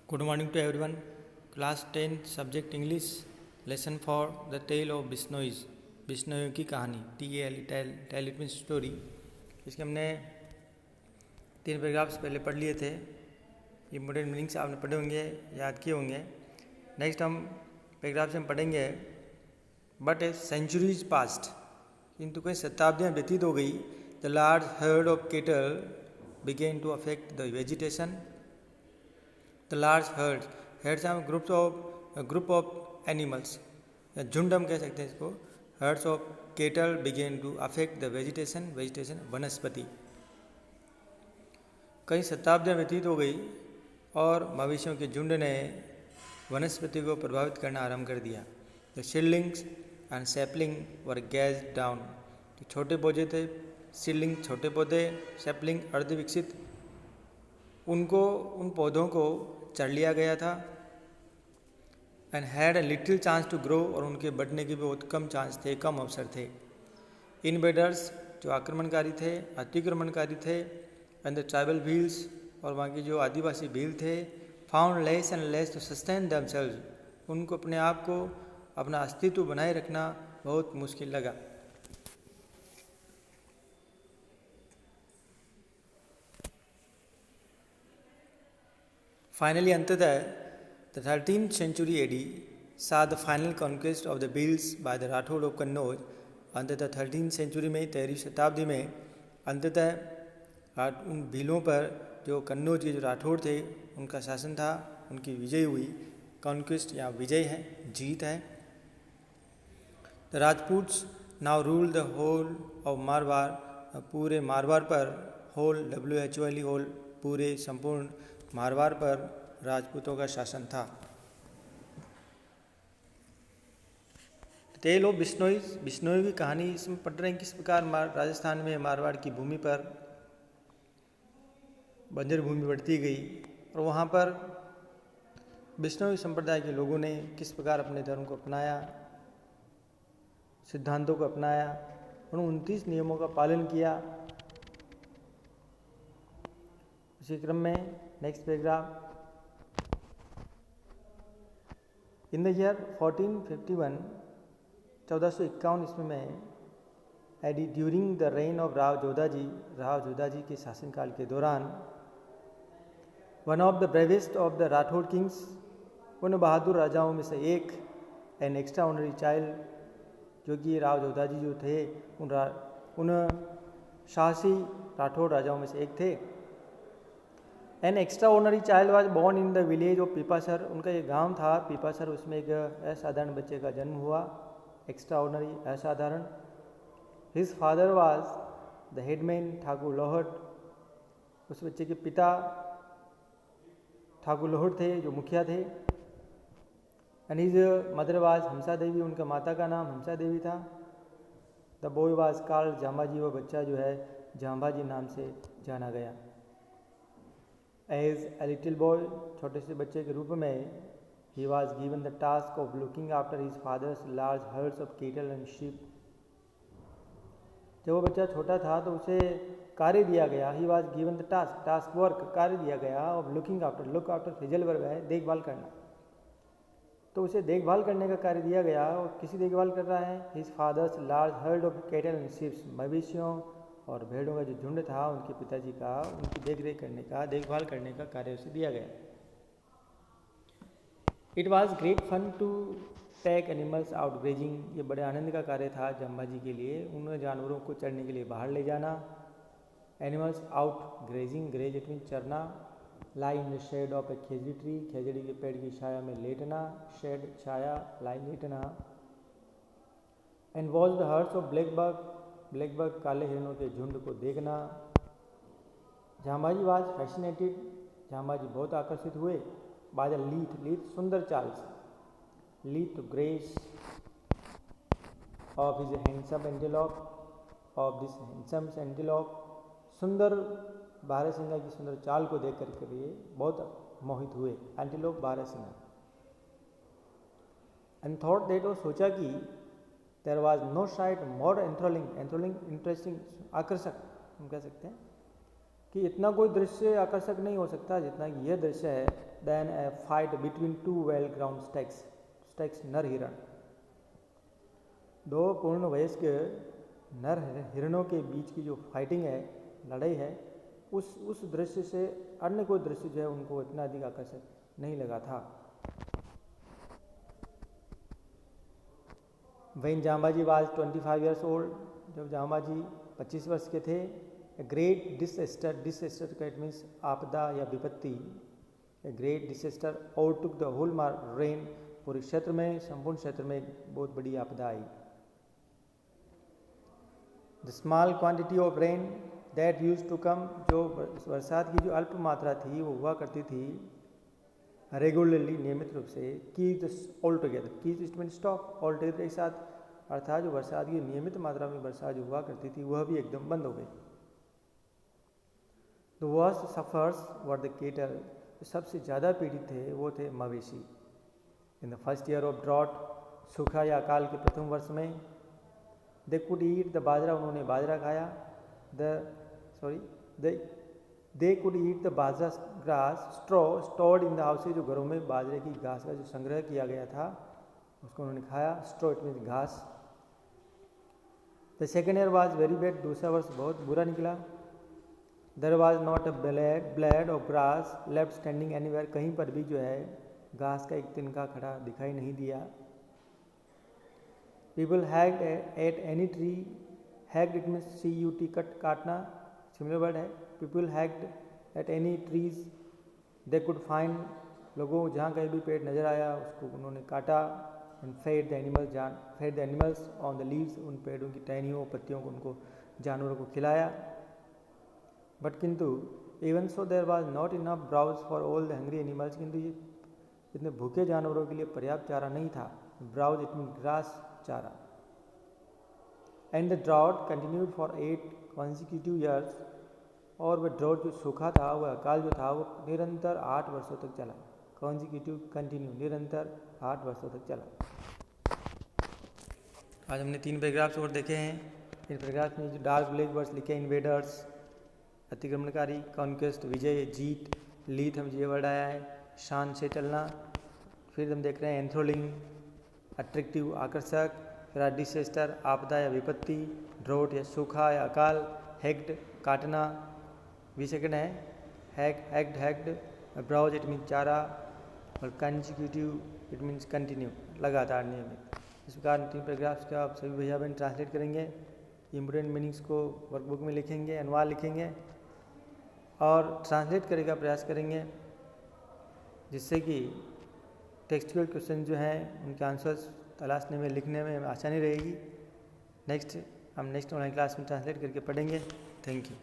Good morning to everyone. Class 10 subject English lesson for the tale of बिश्नोईज बिश्नोइयों की कहानी tell it mean story. इसके हमने 3 paragraphs पहले पढ़ लिए थे। इम्पोर्टेंट मीनिंग्स आपने पढ़े होंगे, याद किए होंगे। नेक्स्ट हम पैराग्राफ से हम पढ़ेंगे बट ए सेंचुरीज पास्ट, किंतु कई शताब्दियाँ व्यतीत हो गई। The large herd of cattle began to affect the vegetation. The large herds हैं ग्रुप ऑफ एनिमल्स या झुंड हम कह सकते हैं इसको। Herds of cattle began to affect the vegetation वनस्पति। कई शताब्दियाँ व्यतीत हो गई और मवेशियों के झुंड ने वनस्पति को प्रभावित करना आरंभ कर दिया। The seedlings and sapling were grazed down. तो छोटे पौधे थे, सीडलिंग छोटे पौधे, सैपलिंग अर्ध विकसित, उन पौधों को चढ़ लिया गया था। And had a little chance to grow, और उनके बढ़ने के भी बहुत कम चांस थे, कम अवसर थे। इनवेडर्स जो आक्रमणकारी थे, अतिक्रमणकारी थे, एंड द ट्राइबल भील्स, और वहाँ के जो आदिवासी भील थे, found less and less to sustain themselves, उनको अपने आप को, अपना अस्तित्व बनाए रखना बहुत मुश्किल लगा। Finally, अंततः the 13th century AD saw the final conquest of the Bhils by the Rathore of Kannauj. अंततः 13th century में, 13वीं शताब्दी में अंततः उन भीलों पर जो कन्नौज के जो राठौड़ थे उनका शासन था, उनकी विजय हुई। कॉन्क्वेस्ट या विजय है, जीत है। The Rajputs now rule the whole of Marwar, पूरे मारवाड़ पर, होल WHOL होल, पूरे संपूर्ण मारवाड़ पर राजपूतों का शासन था। टेल ऑफ बिश्नोई की कहानी इसमें पढ़ रहे हैं किस प्रकार राजस्थान में मारवाड़ की भूमि पर बंजर भूमि बढ़ती गई और वहाँ पर बिश्नोई संप्रदाय के लोगों ने किस प्रकार अपने धर्म को अपनाया, सिद्धांतों को अपनाया, उन 29 नियमों का पालन किया। इसी क्रम में next paragraph. In the year 1451, 1451 ईस्वी में, AD during the reign of Rao Jodha ji के शासनकाल के दौरान, one of the bravest of the Rathore kings, उन बहादुर राजाओं में से एक, एन एक्स्ट्रा ऑनरी चाइल्ड, जो कि राव जोधा जी जो थे उन साहसी राठौड़ राजाओं में से एक थे। An extraordinary child was born in the village of Pipasar, उनका एक गांव था पीपासर, उसमें एक असाधारण बच्चे का जन्म हुआ। एक्स्ट्रा ऑर्डनरी, असाधारण। His father was the headman Thakur Lohat, उस बच्चे के पिता ठाकुर लोहट थे, जो मुखिया थे। एंड हिज मदर वाज हंसा देवी, उनका माता का नाम हंसा देवी था। The boy was called Jambaji, वो बच्चा जो है जाम्बाजी नाम से जाना गया। एज ए लिटिल बॉय, छोटे से बच्चे के रूप में, he was given the task of looking after his father's large hertz of kettle and sheep. जब वो बच्चा छोटा था तो उसे कार्य दिया गया, he was given the task work, कार्य दिया गया of look after fizzle verb है, देखभाल करना। तो उसे देखभाल करने का कार्य दिया गया, और किसी देखभाल कर रहा है? His father's large herd of kettle and sheeps, मवेशियों और भेड़ों का जो झुंड था उनके पिताजी का, उनकी देखभाल करने का कार्य उसे दिया गया। It was great fun to take animals out grazing, ये बड़े आनंद का कार्य था जाम्बाजी के लिए, उन जानवरों को चरने के लिए बाहर ले जाना। Animals out grazing, graze it mean चरना। Lie in the shade of a khejri tree, खेजड़ी के पेड़ की छाया में लेटना, शेड छाया, लाई लेटना। And watch the hertz of blackbuck, काले हिरणों के झुंड को देखना। जाम्बाजी वाज फैसिनेटेड, जाम्बाजी बहुत आकर्षित हुए। बाय द लीथ सुंदर चाल से, lithe grace of his handsome antelope, of this handsome antelope, सुंदर बारहसिंगा की सुंदर चाल को देख करके लिए बहुत मोहित हुए। एंटीलॉप बारहसिंगा। एंड थॉट दैट, वो सोचा कि there was no sight more enthralling interesting, आकर्षक हम कह सकते हैं, कि इतना कोई दृश्य आकर्षक नहीं हो सकता जितना कि यह दृश्य है। Then a fight between two well ground stags नर हिरण, दो पूर्ण वयस्क नर हिरणों के बीच की जो फाइटिंग है, लड़ाई है, उस दृश्य से अन्य कोई दृश्य जो है उनको इतना अधिक आकर्षक नहीं लगा था। When Jambaji was 25 years old, जब जाम्बाजी 25 वर्ष के थे, ए ग्रेट डिसएस्टर का इट मीन्स आपदा या विपत्ति, a great disaster overtook the whole reign, पूरे क्षेत्र में, संपूर्ण क्षेत्र में एक बहुत बड़ी आपदा आई। The small quantity of rain that used to come, जो बरसात की जो अल्प मात्रा थी वो हुआ करती थी रेगुलरली, नियमित रूप से, keys all together, keys it mean stop, all together एक साथ, अर्थात जो बरसात की नियमित मात्रा में बरसात जो हुआ करती थी वह भी एकदम बंद हो गई। The worst sufferers were the cattle, जो सबसे ज़्यादा पीड़ित थे वो थे मवेशी। In the first year of drought, सूखा या अकाल के प्रथम वर्ष में, दे कुड ईट द बाजरा, उन्होंने बाजरा खाया, they could eat the bajra grass straw stored in the houses, जो घरों में बाजरे की घास का जो संग्रह किया गया था उसको उन्होंने खाया। स्ट्रॉ इट मीन्स घास। The second year was very bad, दूसरा वर्ष बहुत बुरा निकला। There was not a blade of grass left standing anywhere, कहीं पर भी जो है घास का एक तिनका खड़ा दिखाई नहीं दिया। People hacked at any tree, hacked it means CUT, काटना, सिमिलर वर्ड है। People hacked at any trees they could find, लोगों को जहाँ कहीं भी पेड़ नज़र आया उसको उन्होंने काटा। And fed the animals on the leaves, उन पेड़ों की टहनियों पत्तियों को उनको जानवरों को खिलाया। बट किंतु even so there was not enough browse for all the hungry animals, किंतु ये इतने भूखे जानवरों के लिए पर्याप्त चारा नहीं था। ब्राउज इट मीन ग्रास, चारा। And the drought continued for 8 consecutive years, और वह ड्राउट जो सूखा था, वह अकाल जो था वो निरंतर 8 वर्षों तक चला। कंटिन्यू, निरंतर 8 वर्षों तक चला। आज हमने 3 पैराग्राफ्स और देखे हैं। इन पैराग्राफ्स में जो डार्क ब्लैक वर्ड्स लिखे, इन्वेडर्स अतिक्रमणकारी, कॉन्क्वेस्ट विजय, जीत, लीथ हम ये वर्ड आया है, शान से चलना। फिर हम देख रहे हैं एंथ्रोलिंग अट्रैक्टिव, आकर्षक, फिर डिसेस्टर आपदा या विपत्ति, ड्रोट या सूखा या अकाल, हैग्ड काटना, भी सेकंड है हैग्ड, ब्राउज इट मीन चारा, और कंसेक्यूटिव इट मीन्स कंटिन्यू, लगातार, नियमित। इस प्रकार 3 पैराग्राफ्स का आप सभी भैया बहन ट्रांसलेट करेंगे, इम्पोर्टेंट मीनिंग्स को वर्कबुक में लिखेंगे, अनुवाद लिखेंगे और ट्रांसलेट करने का प्रयास करेंगे, जिससे कि टेक्सचुअल क्वेश्चन जो हैं उनके आंसर्स तलाशने में, लिखने में आसानी रहेगी। हम नेक्स्ट ऑनलाइन क्लास में ट्रांसलेट करके पढ़ेंगे। Thank you.